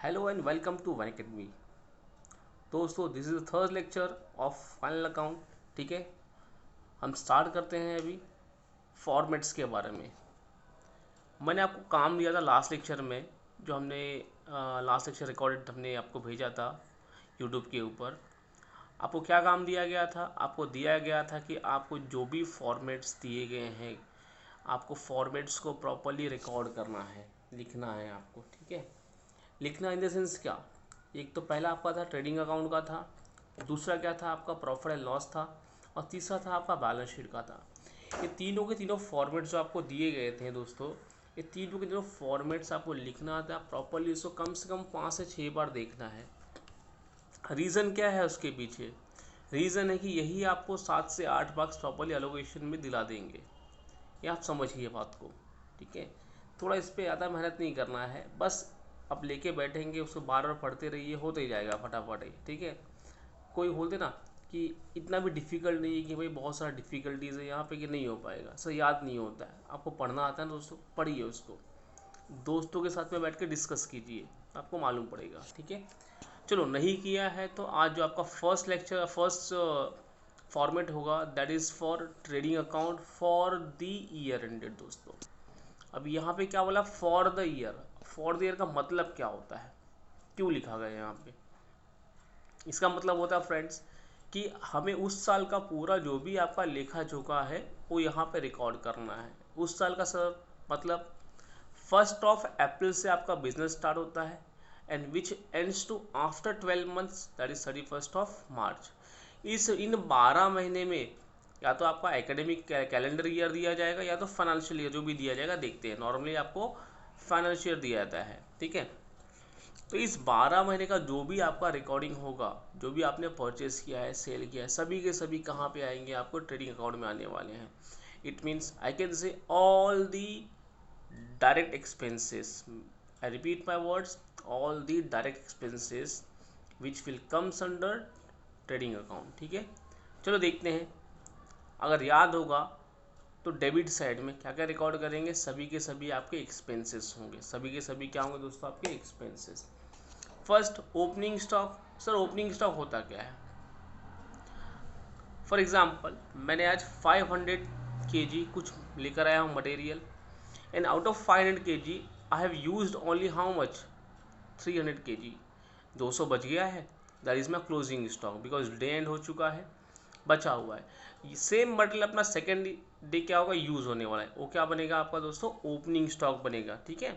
Hello and welcome to Unacademy. दोस्तों, this is the third lecture of final account. ठीक है, हम start करते हैं अभी फॉर्मेट्स के बारे में। मैंने आपको काम दिया था लास्ट लेक्चर में, जो हमने लास्ट लेक्चर रिकॉर्डेड हमने आपको भेजा था यूट्यूब के ऊपर। आपको क्या काम दिया गया था? आपको दिया गया था कि आपको जो भी फॉर्मेट्स दिए गए हैं, आपको फॉर्मेट्स को प्रॉपरली रिकॉर्ड करना है, लिखना है आपको। ठीक है, लिखना इन द सेंस क्या? एक तो पहला आपका था ट्रेडिंग अकाउंट का था, दूसरा क्या था आपका प्रॉफिट एंड लॉस था, और तीसरा था आपका बैलेंस शीट का था। ये तीनों के तीनों फॉर्मेट जो आपको दिए गए थे दोस्तों, ये तीनों के तीनों फॉर्मेट्स आपको लिखना था प्रॉपरली। इसको कम से कम 5 से 6 बार देखना है। रीज़न क्या है उसके पीछे? रीज़न है कि यही आपको 7 से 8 मार्क्स प्रॉपरली एलोकेशन में दिला देंगे। ये आप समझिए बात को। ठीक है, थोड़ा इस पर ज़्यादा मेहनत नहीं करना है, बस अब लेके बैठेंगे, उसको बार बार पढ़ते रहिए, होते ही जाएगा फटाफट ही। ठीक है, कोई बोलते ना कि इतना भी डिफ़िकल्ट नहीं है कि भाई बहुत सारा डिफ़िकल्टीज़ है यहाँ पे कि नहीं हो पाएगा, सर याद नहीं होता है। आपको पढ़ना आता है ना दोस्तों, पढ़िए उसको, दोस्तों के साथ में बैठ के डिस्कस कीजिए, आपको मालूम पड़ेगा। ठीक है, चलो नहीं किया है तो आज जो आपका फर्स्ट लेक्चर फर्स्ट फॉर्मेट होगा, that is for trading account for the year ended दोस्तों। अब यहाँ पे क्या बोला? For the year. For the year का मतलब क्या होता है, क्यों लिखा गया यहाँ पे? इसका मतलब होता है फ्रेंड्स कि हमें उस साल का पूरा जो भी आपका लेखा जोखा है वो यहाँ पे रिकॉर्ड करना है। उस साल का सर मतलब 1 अप्रैल से आपका बिजनेस स्टार्ट होता है and which ends to after 12 months, that is 31 March. इस इन 12 महीने में या तो आपका एकेडमिक कैलेंडर ईयर दिया जाएगा या तो फाइनेंशियल ईयर, जो भी दिया जाएगा देखते हैं। नॉर्मली आपको फाइनेंशियल दिया जाता है। ठीक है, तो इस 12 महीने का जो भी आपका रिकॉर्डिंग होगा, जो भी आपने परचेस किया है, सेल किया है, सभी के सभी कहाँ पे आएंगे? आपको ट्रेडिंग अकाउंट में आने वाले हैं। It means I can say all the direct expenses, I repeat my words, all the direct expenses which will comes under trading account. ठीक है, चलो देखते हैं। अगर याद होगा तो डेबिट साइड में क्या क्या रिकॉर्ड करेंगे? सभी के सभी आपके एक्सपेंसेस होंगे। सभी के सभी क्या होंगे दोस्तों? आपके expenses. First, opening stock. Sir opening stock होता क्या है? फॉर एग्जाम्पल मैंने आज 500 kg कुछ लेकर आया हूँ material, and out of 500 kg I have used only how much? 300 kg। 200 बच गया है, that is my closing stock, because day and हो चुका है, बचा हुआ है। सेम मटेरियल अपना सेकेंड डे क्या होगा? यूज़ होने वाला है, वो क्या बनेगा आपका दोस्तों? ओपनिंग स्टॉक बनेगा। ठीक है,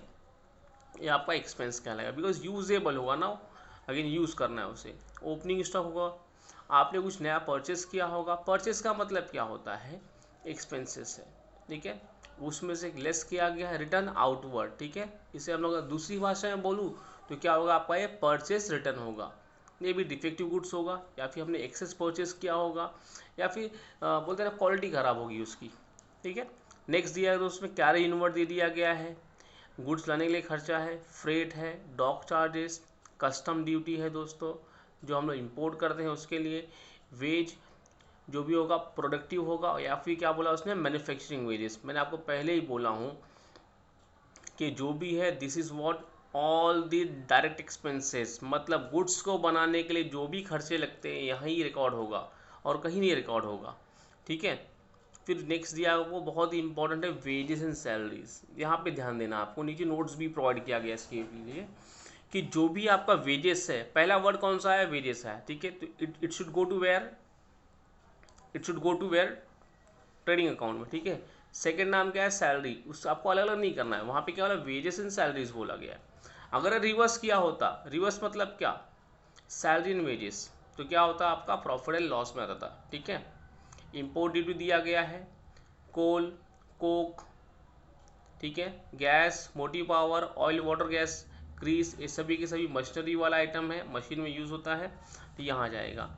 ये आपका एक्सपेंस कहलाएगा, बिकॉज यूजेबल होगा ना, अगेन यूज़ करना है उसे। ओपनिंग स्टॉक होगा, आपने कुछ नया परचेस किया होगा। परचेस का मतलब क्या होता है? एक्सपेंसेस है। ठीक है, उसमें से लेस किया गया है, रिटर्न आउटवर्ड। ठीक है, इसे हम लोग दूसरी भाषा में बोलूँ तो क्या होगा आपका? ये परचेस रिटर्न होगा। ये भी डिफेक्टिव गुड्स होगा, या फिर हमने एक्सेस परचेस किया होगा, या फिर बोलते हैं ना क्वालिटी ख़राब होगी उसकी। ठीक है, नेक्स्ट दिया है तो उसमें कैरी इनवर्ड दे दिया गया है, गुड्स लाने के लिए खर्चा है, फ्रेट है, डॉक चार्जेस, कस्टम ड्यूटी है दोस्तों जो हम लोग इम्पोर्ट करते हैं उसके लिए, वेज जो भी होगा प्रोडक्टिव होगा, या फिर क्या बोला उसने? Manufacturing wages. मैंने आपको पहले ही बोला हूँ कि जो भी है this is what all the direct expenses, मतलब गुड्स को बनाने के लिए जो भी खर्चे लगते हैं यहीं रिकॉर्ड होगा और कहीं नहीं रिकॉर्ड होगा। ठीक है, फिर नेक्स्ट दिया वो बहुत ही इंपॉर्टेंट है, वेजेस एंड सैलरीज। यहाँ पे ध्यान देना, आपको नीचे नोट्स भी प्रोवाइड किया गया इसके लिए कि जो भी आपका वेजेस है, पहला वर्ड कौन सा है? वेजेस है। ठीक है, तो it should go to where? It should go to where? Trading account में। ठीक है, सेकंड नाम क्या है? सैलरी। उस आपको अलग अलग नहीं करना है, वहाँ पे क्या बोला? वेजेस एंड सैलरीज बोला गया है। अगर रिवर्स किया होता, रिवर्स मतलब क्या? सैलरी एंड वेजेस, तो क्या होता? आपका प्रॉफिट एंड लॉस में आता था। ठीक है, इम्पोर्ट ड्यूटी दिया गया है, कोल, कोक, ठीक है, gas, motive power, oil, water, gas, grease, ये सभी के सभी मशीनरी वाला आइटम है, मशीन में यूज़ होता है, तो यहाँ जाएगा।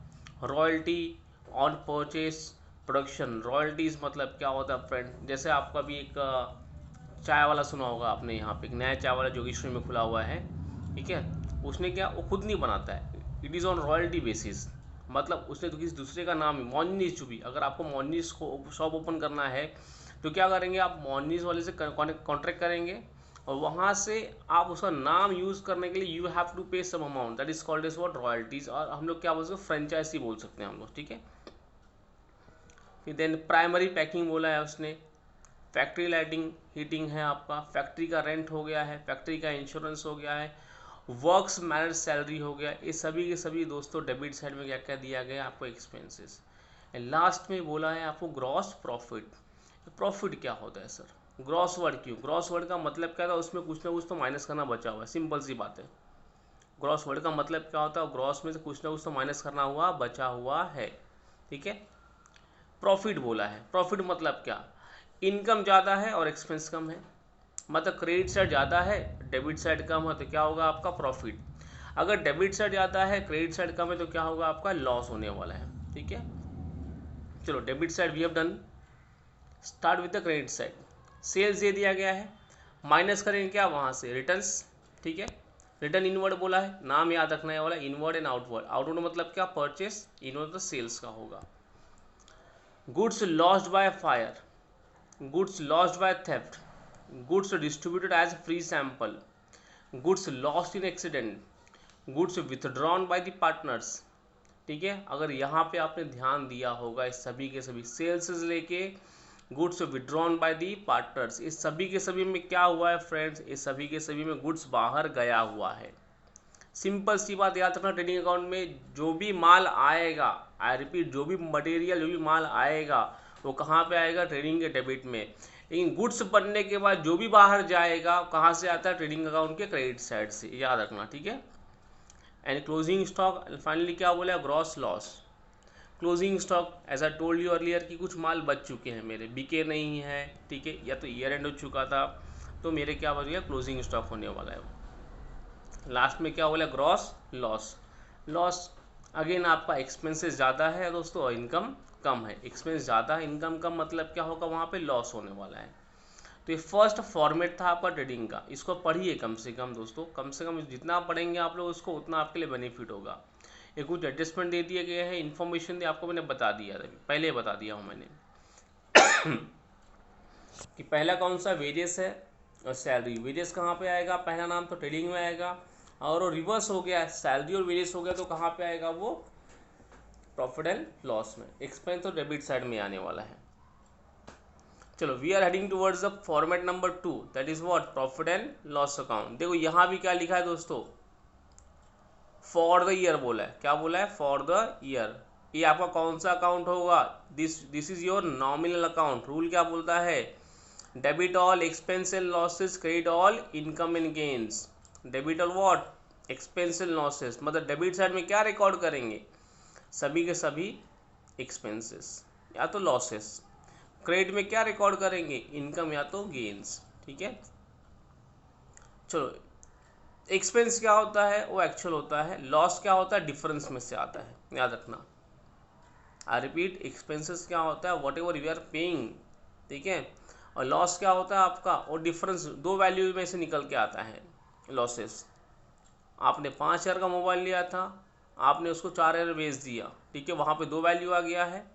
Royalty on purchase production. Royalties मतलब क्या होता है फ्रेंड? जैसे आपका भी एक चाय वाला सुना होगा आपने, यहाँ पे एक नया चाय वाला जोगेश्वरी में खुला हुआ है। ठीक है, उसने क्या, वो खुद नहीं बनाता है, it is on royalty basis. मतलब उसने तो किसी दूसरे का नाम, मोनिस जो भी, अगर आपको मोनिस को शॉप ओपन करना है तो क्या करेंगे आप? मोनिस वाले से कॉन्ट्रैक्ट करेंगे और वहाँ से आप उसका नाम यूज़ करने के लिए you have to pay some amount, that is called as what, royalties, और हम लोग क्या बोल सकते हैं, फ्रेंचाइजी बोल सकते हैं हम लोग, ठीक है। फिर देन प्राइमरी पैकिंग बोला है उसने, फैक्ट्री लाइटिंग हीटिंग है आपका, फैक्ट्री का रेंट हो गया है, फैक्ट्री का इंश्योरेंस हो गया है, वर्क्स मैनेज सैलरी हो गया, ये सभी के सभी दोस्तों डेबिट साइड में क्या क्या दिया गया आपको, एक्सपेंसेस। एंड लास्ट में बोला है आपको ग्रॉस प्रॉफिट। प्रॉफिट क्या होता है सर, ग्रॉस वर्ड क्यों, ग्रॉस वर्ड का मतलब क्या था, उसमें कुछ ना कुछ तो माइनस करना बचा हुआ है, सिंपल सी बात है। ग्रॉस वर्ड का मतलब क्या होता है, ग्रॉस में से कुछ ना कुछ तो माइनस करना हुआ बचा हुआ है, ठीक है। प्रॉफिट बोला है, प्रॉफिट मतलब क्या, इनकम ज़्यादा है और एक्सपेंस कम है, मतलब क्रेडिट साइड ज़्यादा है डेबिट साइड कम है, तो क्या होगा आपका प्रॉफिट। अगर डेबिट साइड ज़्यादा है क्रेडिट साइड कम है तो क्या होगा आपका लॉस होने वाला है, ठीक है। चलो debit side we have done, start with the credit side. Sales दे दिया गया है, माइनस करेंगे क्या वहाँ से, रिटर्न्स, ठीक है। रिटर्न इनवर्ड बोला है, नाम याद रखना है वाला, इनवर्ड एंड आउटवर्ड। आउटवर्ड मतलब क्या, परचेस, इनवर्ड तो सेल्स का होगा। Goods lost by fire, goods lost by theft, goods distributed as free sample, goods lost in accident, goods withdrawn by the partners, ठीक है। अगर यहाँ पे आपने ध्यान दिया होगा, इस सभी के सभी सेल्स से लेके goods withdrawn by the partners, इस सभी के सभी में क्या हुआ है फ्रेंड्स, इस सभी के सभी में गुड्स बाहर गया हुआ है। सिंपल सी बात याद रखना, ट्रेडिंग अकाउंट में जो भी माल आएगा, आई रिपीट, जो भी मटेरियल, जो भी माल आएगा वो कहाँ पे आएगा, ट्रेडिंग के डेबिट में। लेकिन गुड्स बनने के बाद जो भी बाहर जाएगा कहाँ से आता है, ट्रेडिंग अकाउंट के क्रेडिट साइड से, याद रखना, ठीक है। एंड क्लोजिंग स्टॉक फाइनली क्या बोला, gross loss. Closing stock as I told you earlier कि कुछ माल बच चुके हैं मेरे, बिके नहीं है, ठीक है, या तो ईयर एंड हो चुका था, तो मेरे क्या बच गया, क्लोजिंग स्टॉक होने वाला है। लास्ट में क्या बोला, ग्रॉस लॉस। लॉस अगेन आपका एक्सपेंसेस ज़्यादा है दोस्तों और इनकम कम है, एक्सपेंस ज़्यादा है इनकम कम, मतलब क्या होगा, वहाँ पे लॉस होने वाला है। तो ये फर्स्ट फॉर्मेट था आपका ट्रेडिंग का, इसको पढ़िए कम से कम दोस्तों, कम से कम जितना पढ़ेंगे आप लोग उसको उतना आपके लिए बेनिफिट होगा। ये कुछ एडजस्टमेंट दे दिए गए हैं, इन्फॉर्मेशन आपको मैंने बता दिया था, पहले बता दिया हूँ मैंने कि पहला कौन सा, वेजेस है और सैलरी। वेजेस कहाँ पे आएगा, पहला नाम तो ट्रेडिंग में आएगा, और वो रिवर्स हो गया, सैलरी और वेजेस हो गया तो कहाँ पे आएगा वो, प्रॉफिट एंड लॉस में। एक्सपेंस तो डेबिट साइड में आने वाला है। चलो we are heading towards the format number 2, that is what, profit and loss account. देखो यहाँ भी क्या लिखा है दोस्तों, फॉर द ईयर बोला है, क्या बोला है, फॉर द ईयर। ये आपका कौन सा अकाउंट होगा, this is your nominal account. Rule क्या बोलता है, debit all expense and losses, credit all income and gains. Debit all what, expense and losses, मतलब डेबिट साइड में क्या रिकॉर्ड करेंगे, सभी के सभी एक्सपेंसेस या तो लॉसेस। क्रेडिट में क्या रिकॉर्ड करेंगे, इनकम या तो गेन्स, ठीक है। चलो एक्सपेंस क्या होता है, वो एक्चुअल होता है, लॉस क्या होता है, डिफरेंस में से आता है, याद रखना। आई रिपीट, एक्सपेंसेस क्या होता है, whatever you are paying, ठीक है, और लॉस क्या होता है आपका, और डिफरेंस दो वैल्यू में से निकल के आता है लॉसेस। आपने 5,000 का मोबाइल लिया था, आपने उसको 4,000 बेच दिया, ठीक है, वहाँ पे दो वैल्यू आ गया है,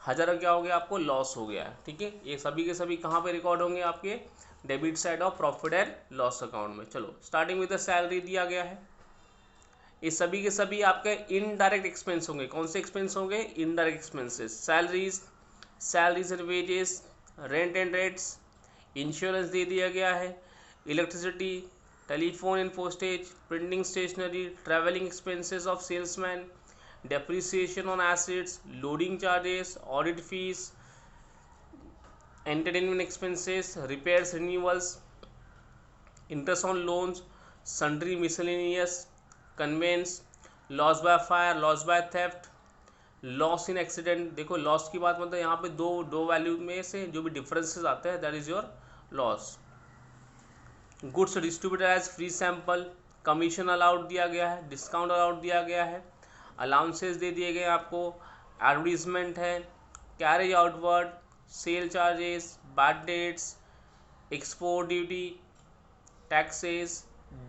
1,000 क्या हो गया आपको, लॉस हो गया है, ठीक है। ये सभी के सभी कहाँ पे रिकॉर्ड होंगे, आपके debit side of profit and loss account में। चलो स्टार्टिंग विद द सैलरी दिया गया है, ये सभी के सभी आपके इनडायरेक्ट एक्सपेंस होंगे। कौन से एक्सपेंस होंगे, indirect expenses, salaries and wages, rent and rates, insurance दे दिया गया है, electricity, telephone and postage, printing stationery, travelling expenses of salesman, depreciation on assets, loading charges, audit fees, entertainment expenses, repairs, renewals, interest on loans, sundry miscellaneous, conveyance, loss by fire, loss by theft, loss in accident. देखो loss की बात मतलब यहाँ पे दो value में से जो भी डिफरेंसेस आते हैं that is your loss. Goods distributed as free sample, commission allowed दिया गया है, डिस्काउंट अलाउड दिया गया है, अलाउंसेस दे दिए गए आपको, एडवर्टीजमेंट है, carriage outward, sale charges, bad debts, export duty, taxes,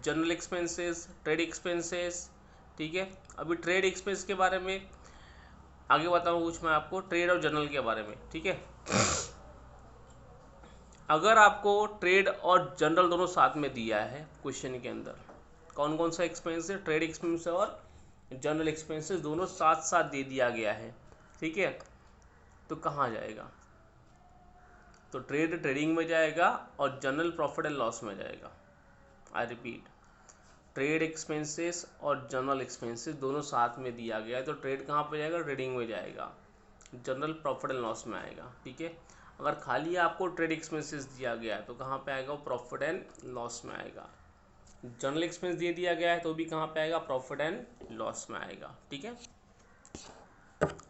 general expenses, trade expenses, ठीक है। अभी ट्रेड एक्सपेंस के बारे में आगे बताऊँ कुछ मैं आपको, ट्रेड और जनरल के बारे में, ठीक है। अगर आपको ट्रेड और जनरल दोनों साथ में दिया है क्वेश्चन के अंदर, कौन कौन सा एक्सपेंस है, ट्रेड एक्सपेंस और जनरल एक्सपेंसेस दोनों साथ साथ दे दिया गया है, ठीक है, तो कहाँ जाएगा, तो ट्रेडिंग में जाएगा और जनरल प्रॉफिट एंड लॉस में जाएगा। आई रिपीट, ट्रेड एक्सपेंसेस और जनरल एक्सपेंसेस दोनों साथ में दिया गया है, तो ट्रेड कहाँ पे जाएगा, ट्रेडिंग में जाएगा, जनरल प्रॉफिट एंड लॉस में आएगा, ठीक है। अगर खाली आपको ट्रेड एक्सपेंसेस दिया गया है तो कहाँ पे आएगा, वो प्रॉफिट एंड लॉस में आएगा। जनरल एक्सपेंस दे दिया गया है तो भी कहाँ पे आएगा, प्रॉफिट एंड लॉस में आएगा, ठीक है।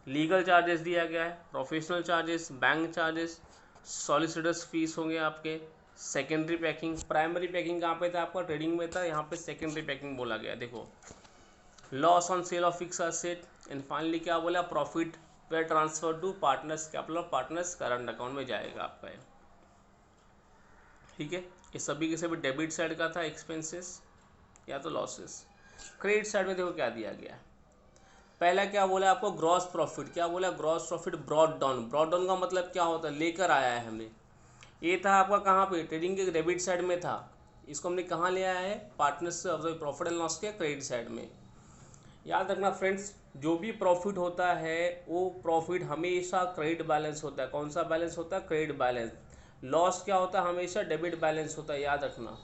लीगल चार्जेस दिया गया है, professional charges, bank charges, solicitors fees होंगे आपके, सेकेंडरी पैकिंग, प्राइमरी पैकिंग कहाँ पे था आपका, ट्रेडिंग में था, यहाँ पे सेकेंडरी पैकिंग बोला गया, देखो loss on sale of fix asset, and finally क्या बोला, profit were transfer to partners capital और पार्टनर्स करंट अकाउंट में जाएगा आपका, ठीक है। ये सभी के सभी डेबिट साइड का था एक्सपेंसेस या तो लॉसेस। क्रेडिट साइड में देखो क्या दिया गया है, पहला क्या बोला आपको, ग्रॉस प्रॉफिट, क्या बोला, gross profit brought down, brought down का मतलब क्या होता है, लेकर आया है हमें, ये था आपका कहाँ पे, ट्रेडिंग के डेबिट साइड में था, इसको हमने कहाँ ले आया है, पार्टनर्स प्रॉफिट एंड लॉस के क्रेडिट साइड में। याद रखना फ्रेंड्स, जो भी प्रॉफिट होता है वो प्रॉफिट हमेशा क्रेडिट बैलेंस होता है, कौन सा बैलेंस होता है, क्रेडिट बैलेंस। लॉस क्या होता है, हमेशा डेबिट बैलेंस होता है, याद रखना,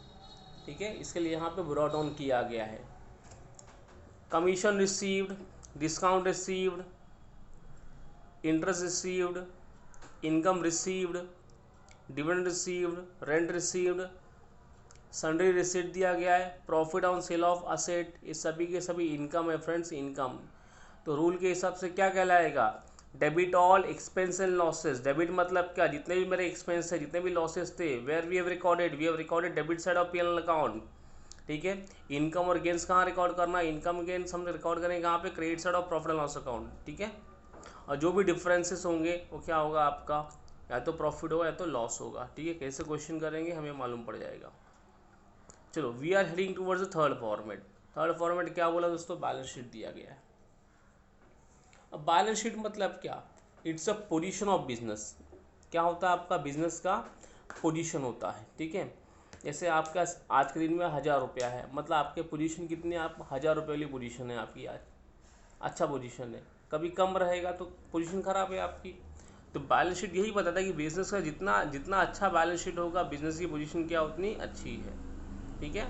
ठीक है। इसके लिए यहाँ पे ब्रॉड डाउन किया गया है। Commission received, discount received, interest received, income received, dividend received, rent received, sundry receipt दिया गया है, profit on sale of asset, ये सभी के सभी इनकम है फ्रेंड्स, इनकम। तो रूल के हिसाब से क्या कहलाएगा, debit all expense and losses. Debit मतलब क्या, जितने भी मेरे एक्सपेंस है, जितने भी लॉसेस थे, where we have recorded debit side of PNL account, ठीक है। इनकम और गेंस कहाँ रिकॉर्ड करना, इनकम गेंस हम रिकॉर्ड करेंगे कहाँ पे, credit side of profit and loss account, ठीक है। और जो भी डिफरेंसेस होंगे वो क्या होगा आपका, या तो प्रॉफिट होगा या तो लॉस होगा, ठीक है। कैसे क्वेश्चन करेंगे हमें मालूम पड़ जाएगा। चलो, we are heading towards the third format. Third format क्या बोला दोस्तों, बैलेंस शीट दिया गया है। अब बैलेंस शीट मतलब क्या, it's a position of business. क्या होता है आपका, बिजनेस का पोजीशन होता है, ठीक है। जैसे आपका आज के दिन में 1000 रुपया है, मतलब आपके पोजीशन कितने, आप 1000 रुपये वाली पोजीशन है आपकी आज, अच्छा पोजीशन है। कभी कम रहेगा तो पोजीशन खराब है आपकी। तो बैलेंस शीट यही बताता है कि बिजनेस का जितना जितना अच्छा बैलेंस शीट होगा, बिजनेस की पोजीशन क्या उतनी अच्छी है, ठीक है।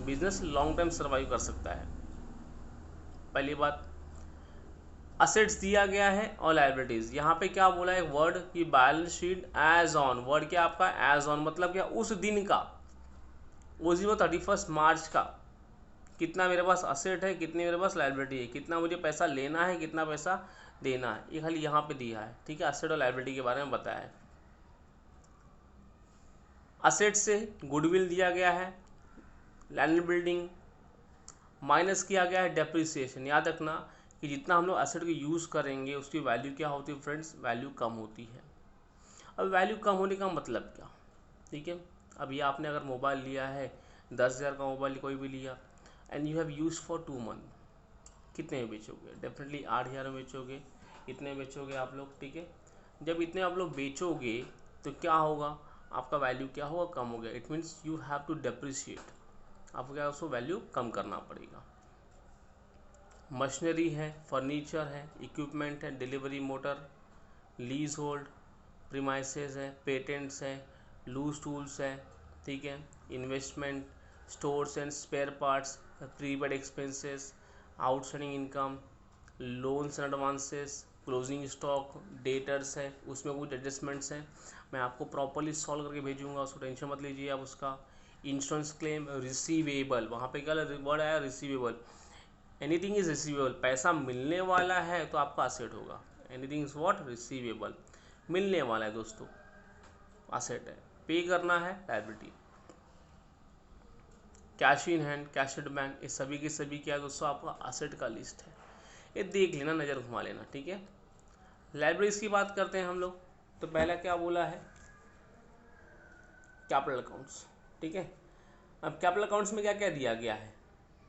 बिजनेस लॉन्ग टाइम सर्वाइव कर सकता है। पहली बात, असेट्स दिया गया है और लायबिलिटीज। यहाँ पे क्या बोला है वर्ड कि balance sheet as on, word क्या आपका एज ऑन, मतलब क्या उस दिन का, उस दिन 31 मार्च का कितना मेरे पास असेट है, कितनी मेरे पास लायबिलिटी है, कितना मुझे पैसा लेना है, कितना पैसा देना है, ये खाली यहाँ पे दिया है, ठीक है। असेट और लायबिलिटी के बारे में बताया है। असेट से गुडविल दिया गया है, लैंड बिल्डिंग, माइनस किया गया है डेप्रिसिएशन। याद रखना कि जितना हम लोग एसेट को यूज़ करेंगे उसकी वैल्यू क्या होती है फ्रेंड्स, वैल्यू कम होती है। अब वैल्यू कम होने का मतलब क्या, ठीक है। अभी आपने अगर मोबाइल लिया है, 10,000 का मोबाइल कोई भी लिया, and you have use for 2 month, कितने में बेचोगे, डेफिनेटली 8,000 में बेचोगे, इतने बेचोगे आप लोग, ठीक है। जब इतने आप लोग बेचोगे तो क्या होगा, आपका वैल्यू क्या होगा, कम हो गया। It means you have to depreciate, आपको क्या उसको वैल्यू कम करना पड़ेगा। मशीनरी है, फर्नीचर है, इक्विपमेंट है, delivery motor, leasehold, premises है, पेटेंट्स है, लूज टूल्स है, ठीक है। Investment, stores and spare parts, prepaid expenses, outstanding income, loans and advances, closing stock, debtors है, उसमें कुछ एडजस्टमेंट्स हैं, मैं आपको प्रॉपरली सॉल्व करके भेजूंगा, उसको टेंशन मत लीजिए आप उसका। इंश्योरेंस क्लेम, रिसीवेबल, वहाँ पे क्या वर्ड आया, रिसीवेबल। एनीथिंग इज रिसीवेबल, पैसा मिलने वाला है तो आपका असेट होगा। एनीथिंग इज व्हाट, रिसीवेबल, मिलने वाला है दोस्तों, असेट है। पे करना है, liability. Cash in hand, cash at bank, ये सभी के सभी क्या है दोस्तों, आपका असेट का लिस्ट है। ये देख लेना, नज़र घुमा लेना, ठीक है। लाइब्रेरीज की बात करते हैं हम लोग, तो पहला क्या बोला है, कैपिटल अकाउंट्स, ठीक है। अब कैपिटल अकाउंट्स में क्या क्या दिया गया है,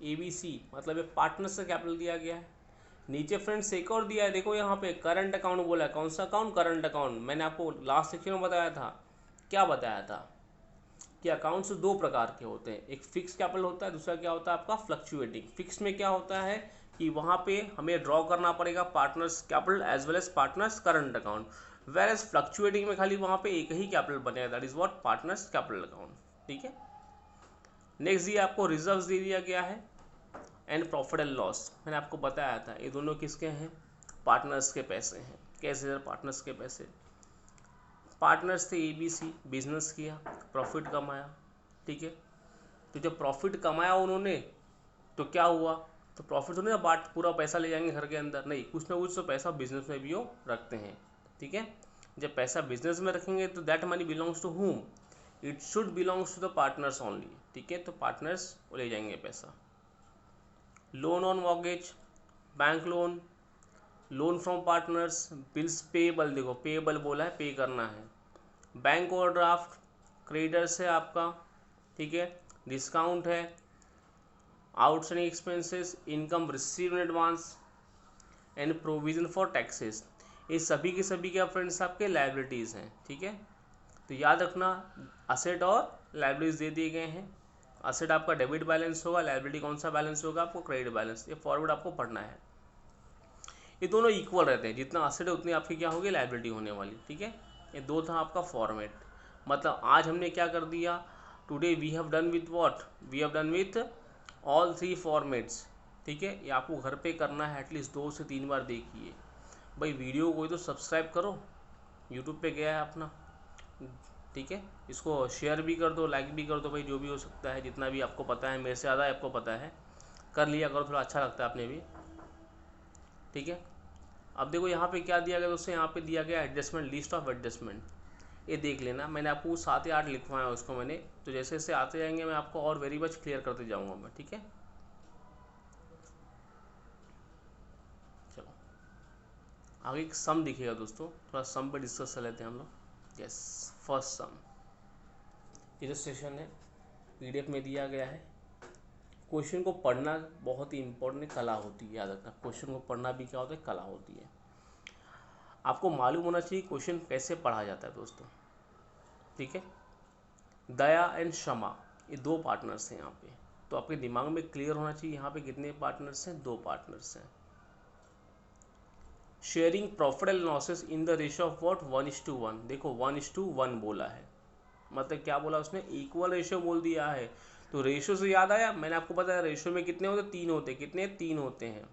ABC, मतलब ये पार्टनर से कैपिटल दिया गया है। नीचे फ्रेंड्स एक और दिया है, देखो यहाँ पे करंट अकाउंट बोला है, कौन सा अकाउंट, करंट अकाउंट। मैंने आपको लास्ट सेक्शन में बताया था क्या बताया था कि अकाउंट्स दो प्रकार के होते हैं, एक फिक्स कैपिटल होता है, दूसरा क्या होता है आपका फ्लक्चुएटिंग। फिक्स में क्या होता है कि वहाँ पे हमें ड्रॉ करना पड़ेगा partners capital as well as partners current account, where as fluctuating में खाली वहाँ पे एक ही कैपिटल बनेगा, that is what partners capital account. ठीक है, नेक्स्ट दिया आपको रिजर्व्स दे दिया गया है एंड प्रॉफिट एंड लॉस। मैंने आपको बताया था ये दोनों किसके हैं, पार्टनर्स के पैसे हैं। कैसे सर पार्टनर्स के पैसे, पार्टनर्स थे ABC, बिजनेस किया, प्रॉफिट कमाया। ठीक है, तो जब प्रॉफिट कमाया उन्होंने तो क्या हुआ, तो प्रॉफिट तो नहीं बाट पूरा पैसा ले जाएंगे घर के अंदर, नहीं, कुछ ना कुछ तो पैसा बिजनेस में भी वो रखते हैं। ठीक है, जब पैसा बिजनेस में रखेंगे तो that money belongs to whom, it should belongs to the partners only. ठीक है, तो पार्टनर्स ले जाएंगे पैसा। Loan on mortgage, bank loan, loan from partners, bills payable, देखो पेएबल बोला है, पे करना है, बैंक ओवरड्राफ्ट, क्रेडिटर्स है आपका। ठीक है, डिस्काउंट है, outstanding expenses, income receive in advance and provision for taxes, ये सभी के सभी क्या फ्रेंड्स आपके लायबिलिटीज़ हैं। ठीक है, तो याद रखना असेट और लायबिलिटीज दे दिए गए हैं। असेट आपका डेबिट बैलेंस होगा, लायबिलिटी कौन सा बैलेंस होगा आपको, क्रेडिट बैलेंस। ये फॉरवर्ड आपको पढ़ना है, ये दोनों इक्वल रहते हैं, जितना असेट है उतनी आपकी क्या होगी लायबिलिटी होने वाली। ठीक है, ये दो था आपका फॉर्मेट। मतलब आज हमने क्या कर दिया, today we have done with what, we have done with all 3 formats. ठीक है, ये आपको घर पे करना है, एटलीस्ट 2 से 3 बार देखिए। भाई वीडियो को तो सब्सक्राइब करो, यूट्यूब पे गया है अपना। ठीक है, इसको शेयर भी कर दो, लाइक भी कर दो, भाई जो भी हो सकता है, जितना भी आपको पता है, मेरे से ज़्यादा आपको पता है, कर लिया करो, थोड़ा अच्छा लगता है अपने भी। ठीक है, अब देखो यहाँ पे क्या दिया गया दोस्तों, यहाँ पे दिया गया एडजस्टमेंट, लिस्ट ऑफ एडजस्टमेंट। ये देख लेना, मैंने आपको 7 या 8 लिखवाया है उसको मैंने, तो जैसे जैसे आते जाएंगे मैं आपको और वेरी मच क्लियर करते जाऊँगा मैं। ठीक है, चलो आगे एक सम दिखेगा दोस्तों, थोड़ा सम पे डिस्कस कर लेते हैं हम लोग। यस, फर्स्ट सम इलस्ट्रेशन है, PDF में दिया गया है। क्वेश्चन को पढ़ना बहुत ही इंपॉर्टेंट कला होती है, याद रखना, क्वेश्चन को पढ़ना भी क्या होता है, कला होती है। आपको मालूम होना चाहिए क्वेश्चन कैसे पढ़ा जाता है दोस्तों। ठीक है, दया एंड क्षमा, ये 2 पार्टनर्स हैं यहाँ पे, तो आपके दिमाग में क्लियर होना चाहिए यहाँ पे कितने पार्टनर्स हैं, 2 पार्टनर्स हैं। Sharing profit and losses in the ratio of what, 1:1। देखो 1:1 बोला है, मतलब क्या बोला उसने, इक्वल रेशियो बोल दिया है। तो रेशियो से याद आया, मैंने आपको बताया रेशियो में कितने होते, 3 होते, कितने, 3 होते हैं।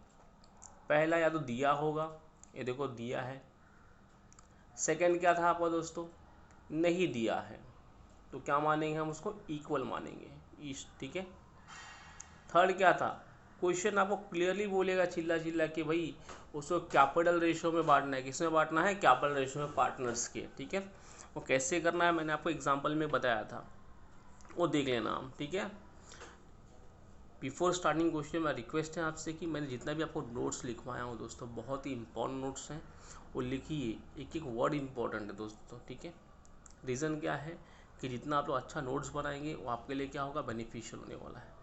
पहला या तो दिया होगा, ये देखो दिया है। सेकंड क्या था आपका दोस्तों, नहीं दिया है, तो क्या मानेंगे हम उसको, इक्वल मानेंगे, ईस्ट। ठीक है, थर्ड क्या था, क्वेश्चन आपको क्लियरली बोलेगा चिल्ला चिल्ला कि भाई उसको कैपिटल रेशियो में बांटना है, किसमें बांटना है, कैपिटल रेशियो में पार्टनर्स के। ठीक है, वो कैसे करना है मैंने आपको एग्जांपल में बताया था, वो देख लेना आप। ठीक है, बिफोर स्टार्टिंग क्वेश्चन मैं रिक्वेस्ट है आपसे कि मैंने जितना भी आपको नोट्स लिखवाया हूँ दोस्तों, बहुत ही इंपॉर्टेंट नोट्स हैं, वो लिखिए, एक एक वर्ड इंपॉर्टेंट है दोस्तों। ठीक है, रीज़न क्या है कि जितना आप लोग अच्छा नोट्स बनाएंगे वो आपके लिए क्या होगा, बेनिफिशियल होने वाला है।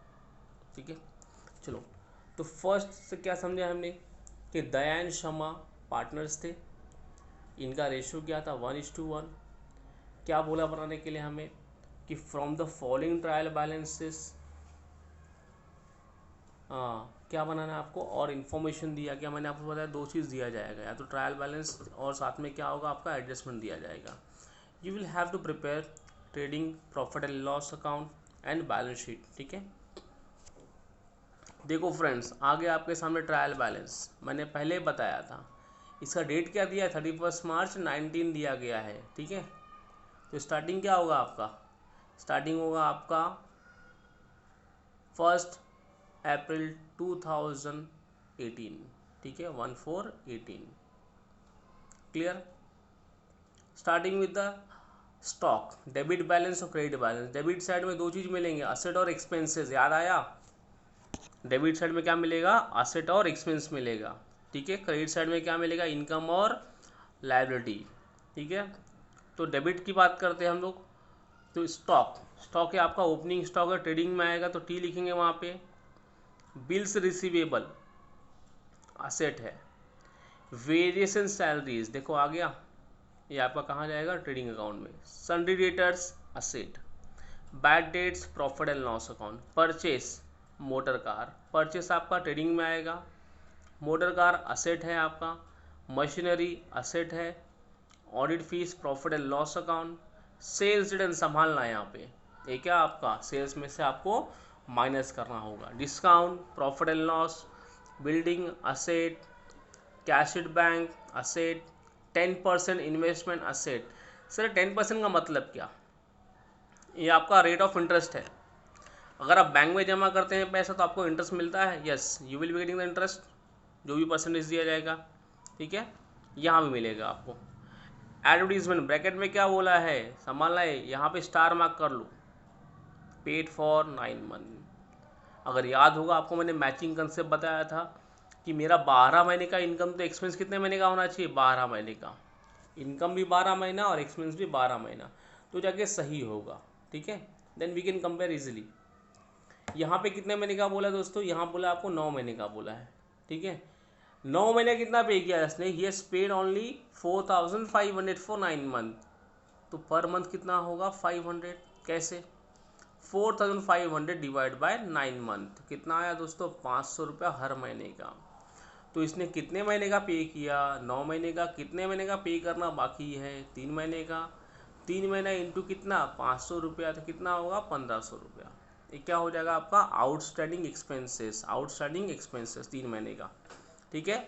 ठीक है, चलो, तो फर्स्ट से क्या समझा हमने कि दया एंड क्षमा पार्टनर्स थे, इनका रेशियो क्या था, 1:1। क्या बोला बनाने के लिए हमें कि from the following trial balances, क्या बनाना है आपको, और इन्फॉर्मेशन दिया गया, मैंने आपको बताया 2 चीज़ दिया जाएगा, या तो ट्रायल बैलेंस और साथ में क्या होगा आपका एडजस्टमेंट दिया जाएगा। You will have to prepare trading profit and loss account and balance sheet. ठीक है, देखो फ्रेंड्स, आगे आपके सामने ट्रायल बैलेंस मैंने पहले बताया था, इसका डेट क्या दिया है, 31 मार्च 19 दिया गया है। ठीक है, तो स्टार्टिंग क्या होगा आपका, स्टार्टिंग होगा आपका 1 अप्रैल 2018। ठीक है, 14/18, clear. Starting with the stock, debit balance और क्रेडिट बैलेंस। डेबिट साइड में 2 चीज़ मिलेंगे, असेट और एक्सपेंसेस, याद आया, डेबिट साइड में क्या मिलेगा, असेट और एक्सपेंस मिलेगा। ठीक है, क्रेडिट साइड में क्या मिलेगा, इनकम और लायबिलिटी। ठीक है, तो डेबिट की बात करते हैं हम लोग, तो स्टॉक, स्टॉक है आपका ओपनिंग स्टॉक है, ट्रेडिंग में आएगा तो टी लिखेंगे वहाँ पे। बिल्स रिसीवेबल असेट है, वेरिएशन सैलरीज, देखो आ गया, ये आपका कहाँ जाएगा, ट्रेडिंग अकाउंट में। Sundry debtors asset, bad debts profit and loss account. Purchase motor car, purchase आपका ट्रेडिंग में आएगा। मोटर कार असेट है आपका, मशीनरी असेट है। Audit fees profit and loss account. Sales return संभालना है यहाँ पे, ये क्या आपका सेल्स में से आपको माइनस करना होगा। Discount profit and loss. Building asset, cash at bank asset, 10% investment asset. Sir 10% का मतलब क्या, ये आपका रेट ऑफ इंटरेस्ट है। अगर आप बैंक में जमा करते हैं पैसा तो आपको इंटरेस्ट मिलता है, yes you will be getting the interest, जो भी परसेंटेज दिया जाएगा, ठीक है, यहाँ भी मिलेगा आपको। एडवर्टीजमेंट ब्रैकेट में क्या बोला है, संभालना है, यहाँ पे स्टार मार्क कर लो, पेड फॉर 9 मंथ। अगर याद होगा आपको मैंने मैचिंग कंसेप्ट बताया था कि मेरा 12 महीने का इनकम तो एक्सपेंस कितने महीने का होना चाहिए, 12 महीने का। इनकम भी 12 महीना और एक्सपेंस भी 12 महीना, तो जाके सही होगा, ठीक है। Then we can compare easily. यहाँ पे कितने महीने का बोला दोस्तों, यहाँ बोला आपको 9 महीने का बोला है, ठीक है। 9 महीने कितना पे किया इसने, he has paid only 4500 for 9 month, तो पर मंथ कितना होगा 500। कैसे, 4500 डिवाइड बाय 9 मंथ, कितना आया दोस्तों 500 रुपया हर महीने का। तो इसने कितने महीने का पे किया, 9 महीने का। कितने महीने का पे करना बाकी है, 3 महीने का। 3 महीना इंटू कितना 500 रुपया, तो कितना होगा 1500 रुपया। ये क्या हो जाएगा आपका आउटस्टैंडिंग एक्सपेंसेस, आउटस्टैंडिंग एक्सपेंसेस 3 महीने का, ठीक है।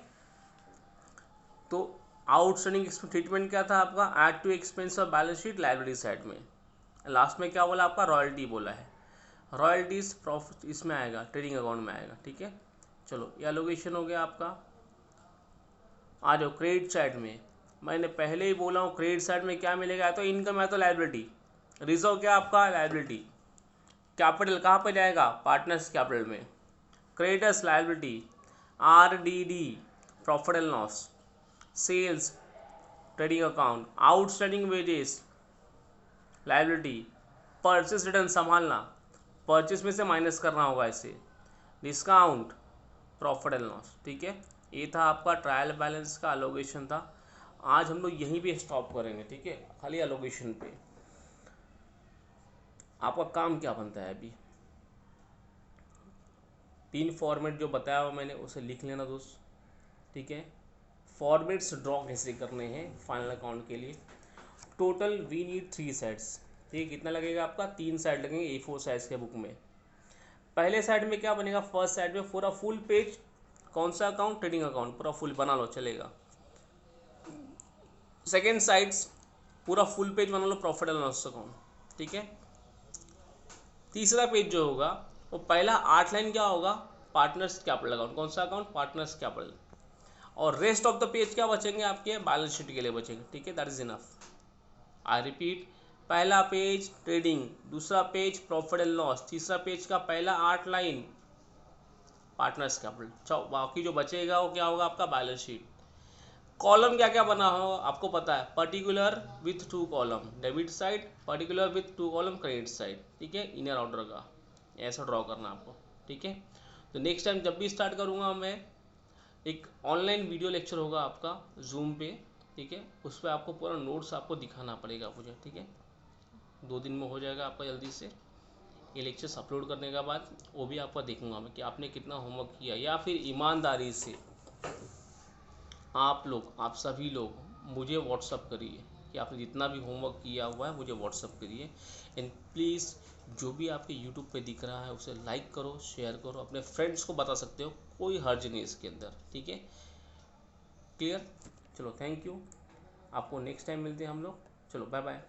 तो आउटस्टैंडिंग ट्रीटमेंट क्या था आपका, add to expense of balance sheet liability side में। लास्ट में क्या बोला आपका, रॉयल्टी बोला है। रॉयल्टीज प्रॉफिट इसमें आएगा, ट्रेडिंग अकाउंट में आएगा, ठीक है। चलो ये एलोकेशन हो गया आपका। आ जाओ क्रेडिट साइड में, मैंने पहले ही बोला हूँ क्रेडिट साइड में क्या मिलेगा, या तो इनकम या तो लायबिलिटी। रिजर्व क्या आपका, लायबिलिटी। कैपिटल कहाँ पे जाएगा, पार्टनर्स कैपिटल में। Creditors liability, RDD profit and loss. Sales trading account, outstanding wages liability. Purchase return संभालना, परचेस में से माइनस करना होगा इसे। डिस्काउंट प्रॉफिट एंड लॉस, ठीक है। ये था आपका ट्रायल बैलेंस का एलोकेशन था। आज हम लोग यहीं पे स्टॉप करेंगे, ठीक है, खाली एलोकेशन पे। आपका काम क्या बनता है अभी, 3 फॉर्मेट जो बताया हुआ मैंने उसे लिख लेना दोस्त, ठीक है। फॉर्मेट्स ड्रॉ कैसे करने हैं फाइनल अकाउंट के लिए। टोटल वी नीड 3 साइड्स, ठीक है। कितना लगेगा आपका, 3 साइड लगेंगे A4 साइज के बुक में। पहले साइड में क्या बनेगा, फर्स्ट साइड में पूरा फुल पेज, कौन सा अकाउंट, ट्रेडिंग अकाउंट, पूरा फुल बना लो चलेगा। सेकेंड साइड्स पूरा फुल पेज बना लो, प्रॉफिट एंड लॉस अकाउंट, ठीक है। तीसरा पेज जो होगा वो पहला 8 लाइन क्या होगा, पार्टनर्स कैपिटल अकाउंट, कौन सा अकाउंट, पार्टनर्स कैपिटल। और रेस्ट ऑफ द पेज क्या बचेंगे आपके, बैलेंस शीट के लिए बचेंगे, ठीक है। That is enough. I repeat, पहला पेज ट्रेडिंग, दूसरा पेज प्रॉफिट एंड लॉस, तीसरा पेज का पहला 8 लाइन पार्टनर्स कैपिटल। बाकी जो बचेगा वो क्या होगा आपका बैलेंस शीट। कॉलम क्या क्या बना हो आपको पता है, particular with 2 column debit side, particular with 2 column credit side, ठीक है। इनर ऑर्डर का ऐसा ड्रॉ करना आपको, ठीक है। तो नेक्स्ट टाइम जब भी स्टार्ट करूँगा मैं, एक ऑनलाइन वीडियो लेक्चर होगा आपका जूम पे, ठीक है। उस पर आपको पूरा नोट्स आपको दिखाना पड़ेगा मुझे, ठीक है। 2 दिन में हो जाएगा आपका जल्दी से। ये लेक्चर्स अपलोड करने के बाद वो भी आपका देखूंगा मैं कि आपने कितना होमवर्क किया, या फिर ईमानदारी से आप सभी लोग मुझे व्हाट्सअप करिए कि आपने जितना भी होमवर्क किया हुआ है मुझे व्हाट्सअप करिए। एंड प्लीज़ जो भी आपके यूट्यूब पे दिख रहा है उसे लाइक करो, शेयर करो, अपने फ्रेंड्स को बता सकते हो, कोई हर्ज नहीं इसके अंदर, ठीक है। क्लियर, चलो थैंक यू, आपको नेक्स्ट टाइम मिलते हैं हम लोग, चलो बाय बाय।